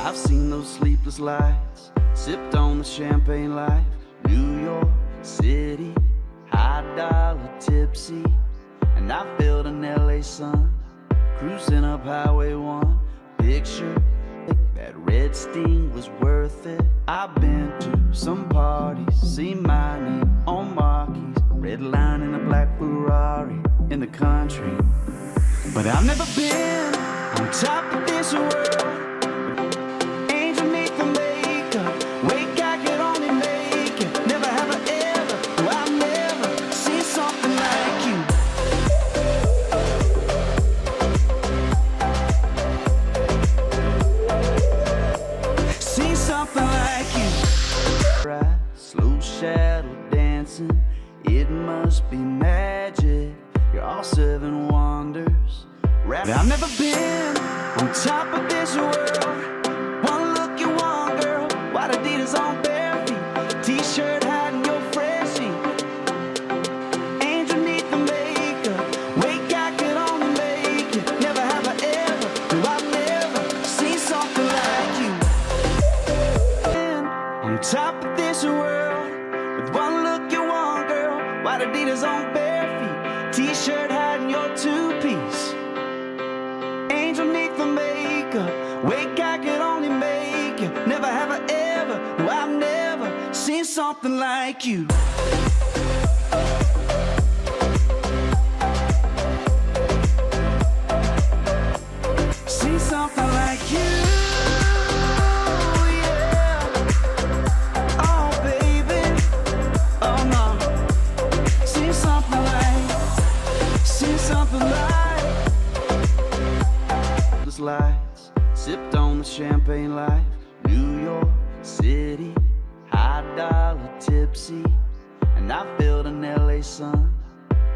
I've seen those sleepless lights, sipped on the champagne life. New York City, high dollar tipsy, and I felt an LA sun, cruising up Highway 1. Picture that red sting was worth it. I've been to some parties, seen my name on marquees, red line in a black Ferrari in the country. But I've never been on top of this world. Angel neath the makeup, wake I could only make it. Never have I ever, no, I've never seen something like you. Seen something like you. Right, slow shadow dancing, it must be magic. You're all seven wonders. I've never been on top of this world. One look you want, girl. White Adidas on bare feet, t-shirt hiding your freshie. Angel neath the makeup, wake I could only make it. Never have I ever, no, I've never seen something like you. On top of this world, with one look you want, girl. White Adidas on bare feet, t-shirt hiding your two-piece. Angel neath the makeup, wake I could only make it. Never have I ever, no, I've never seen something like you. Seen something like you, yeah. Oh baby, oh no. Seen something like lights, sipped on the champagne life. New York City, high dollar tipsy, and I felt an LA sun,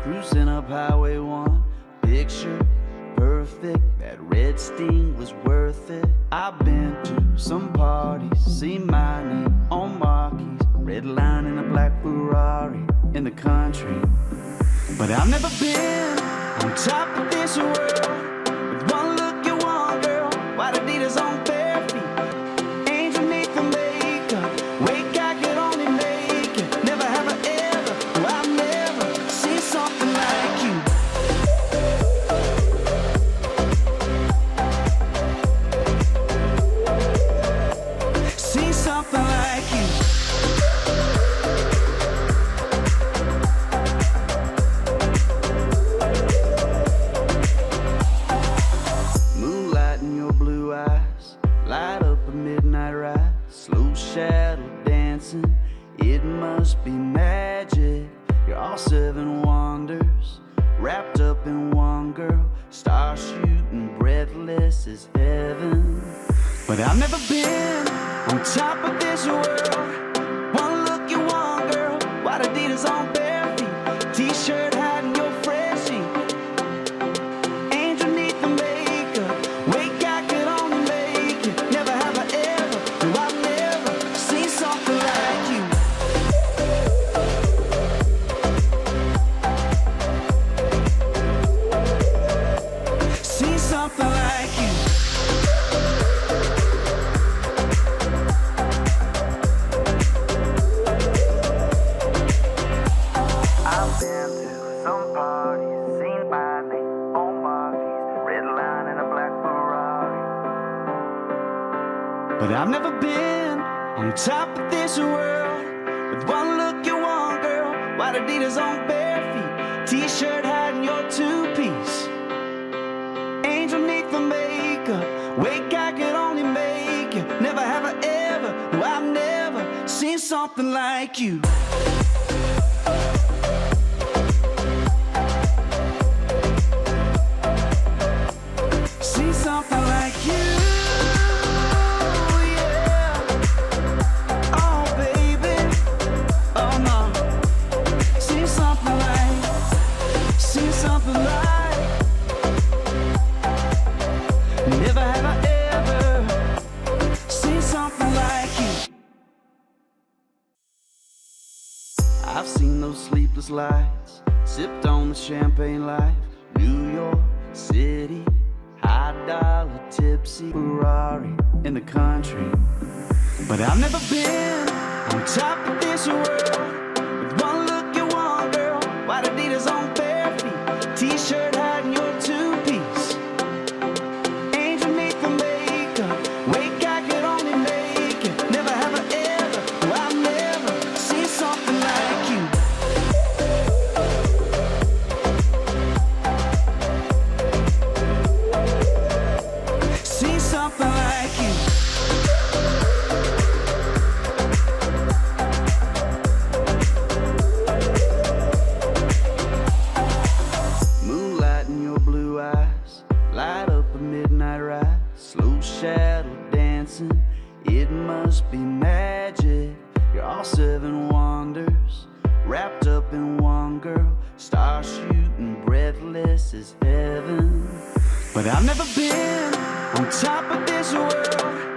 cruising up Highway 1. Picture perfect, that red sting was worth it. I've been to some parties, seen my name on marquees, red line in a black Ferrari in the country. But I've never been on top of this world. White Adidas on bare feet, angel neath the makeup, wake I could only make it. Never have I ever, no, I've never seen something like you. Seen something like you. Light up a midnight ride, slow shadow dancing, it must be magic. You're all seven wonders, wrapped up in one girl, star shooting, breathless as heaven. But I've never been on top of this world. One look you want, girl, white Adidas on bare feet, t-shirt hiding your freshie. Angel neath the makeup, wake I could only make it. Never have I ever, no, I've never seen something like you. Seen something like you. I've been to some parties, seen my name on marquees, red line in a black Ferrari. But I've never been on top of this world. With one look you want, girl, white Adidas on bare feet, t-shirt hiding your two-piece. Angel neath the makeup, wake I could only make it. Never have I ever, no, I've never seen something like you. Seen something like you. Never have I ever seen something like you. I've seen those sleepless lights, sipped on the champagne life. New York City, high high dollar tipsy Ferrari in the country. But I've never been on top of this world. With one look at one girl, white Adidas on bare feet, t-shirt hiding your two-piece, angel make the makeup, wake I could only make it. Never have I ever, no I've never seen something like you. Seen something like you. Light up a midnight ride, slow shadow dancing. It must be magic. You're all seven wonders, wrapped up in one girl. Star shooting, breathless as heaven. But I've never been on top of this world.